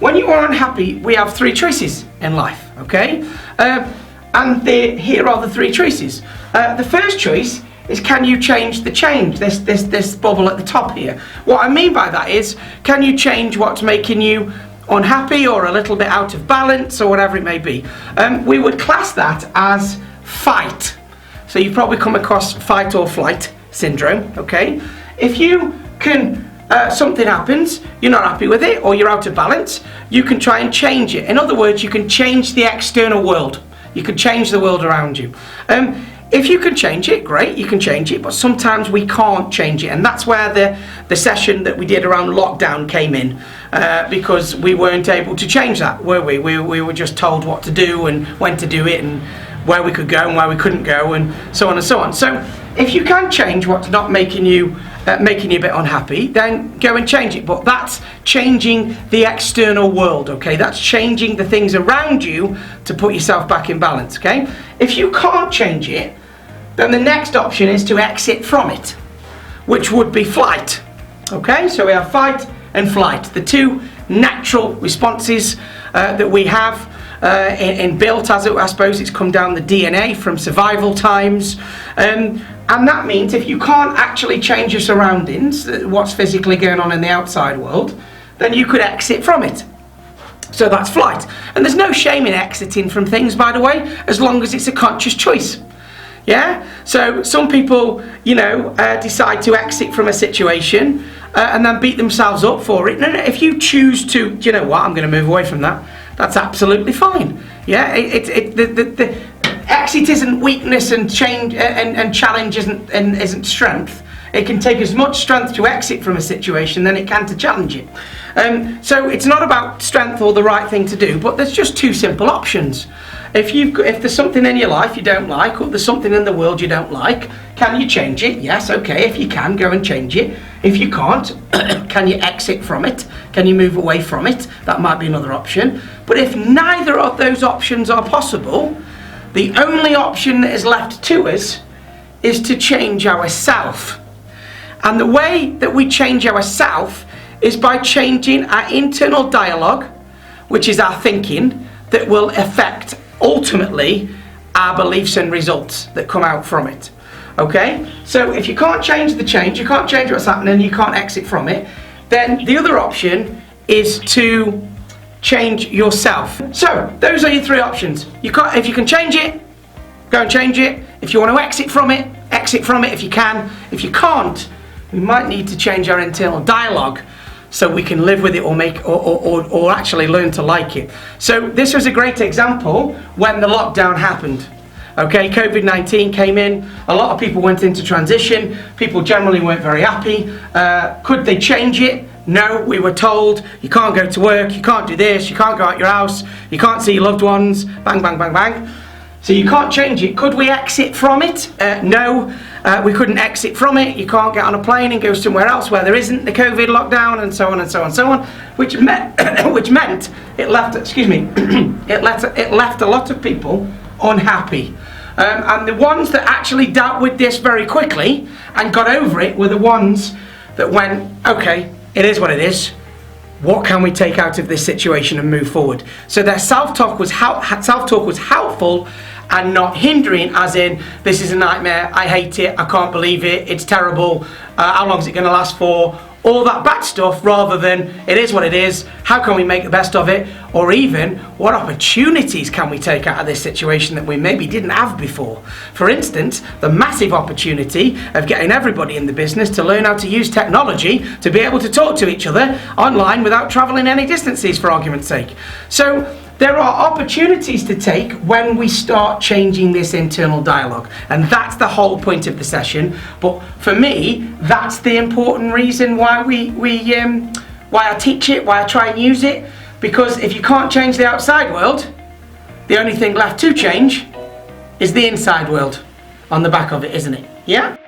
when you are unhappy, we have three choices in life, okay? And here are the three choices. The first choice is, can you change this bubble at the top here? What I mean by that is, can you change what's making you unhappy or a little bit out of balance or whatever it may be? We would class that as fight. So you've probably come across fight or flight syndrome, okay? If you can, something happens, you're not happy with it or you're out of balance, you can try and change it. In other words, you can change the external world. You can change the world around you. If you can change it, great, you can change it, but sometimes we can't change it, and that's where the session that we did around lockdown came in, because we weren't able to change that, were we? We were just told what to do and when to do it and where we could go and where we couldn't go and so on and so on. So if you can change what's not making you a bit unhappy, then go and change it. But that's changing the external world, okay? That's changing the things around you to put yourself back in balance, okay? If you can't change it, then the next option is to exit from it, which would be flight, okay? So we have fight and flight, the two natural responses that we have in built, as I suppose it's come down the DNA from survival times. And that means if you can't actually change your surroundings, what's physically going on in the outside world, then you could exit from it. So that's flight. And there's no shame in exiting from things, by the way, as long as it's a conscious choice. Yeah? So some people, decide to exit from a situation and then beat themselves up for it. No, if you choose to, do you know what, I'm going to move away from that, that's absolutely fine. Yeah? The exit isn't weakness, and change and challenge isn't strength. It can take as much strength to exit from a situation than it can to challenge it. So it's not about strength or the right thing to do, but there's just two simple options. If there's something in your life you don't like, or there's something in the world you don't like, can you change it? Yes, okay. If you can, go and change it. If you can't, can you exit from it? Can you move away from it? That might be another option. But if neither of those options are possible, the only option that is left to us is to change ourselves. And the way that we change ourselves is by changing our internal dialogue, which is our thinking, that will affect ultimately our beliefs and results that come out from it. Okay? So if you can't change the change, you can't change what's happening, you can't exit from it, then the other option is to change yourself. So those are your three options. If you can change it, go and change it. If you want to exit from it if you can. If you can't, we might need to change our internal dialogue so we can live with it or actually learn to like it. So this was a great example when the lockdown happened. Okay, COVID-19 came in, a lot of people went into transition, people generally weren't very happy. Could they change it? No, we were told you can't go to work, you can't do this, you can't go out your house, you can't see your loved ones, bang, bang, bang, bang. So you can't change it. Could we exit from it? No, we couldn't exit from it. You can't get on a plane and go somewhere else where there isn't the COVID lockdown, and so on and so on and so on, which meant it left, it left a lot of people unhappy. And the ones that actually dealt with this very quickly and got over it were the ones that went, okay, it is what it is. What can we take out of this situation and move forward? So their self-talk was helpful and not hindering, as in, this is a nightmare, I hate it, I can't believe it, it's terrible, how long is it going to last for? All that bad stuff, rather than it is what it is, how can we make the best of it? Or even, what opportunities can we take out of this situation that we maybe didn't have before? For instance, the massive opportunity of getting everybody in the business to learn how to use technology to be able to talk to each other online without traveling any distances, for argument's sake. So there are opportunities to take when we start changing this internal dialogue, and that's the whole point of the session. But for me, that's the important reason why why I teach it, why I try and use it, because if you can't change the outside world, the only thing left to change is the inside world on the back of it, isn't it? Yeah?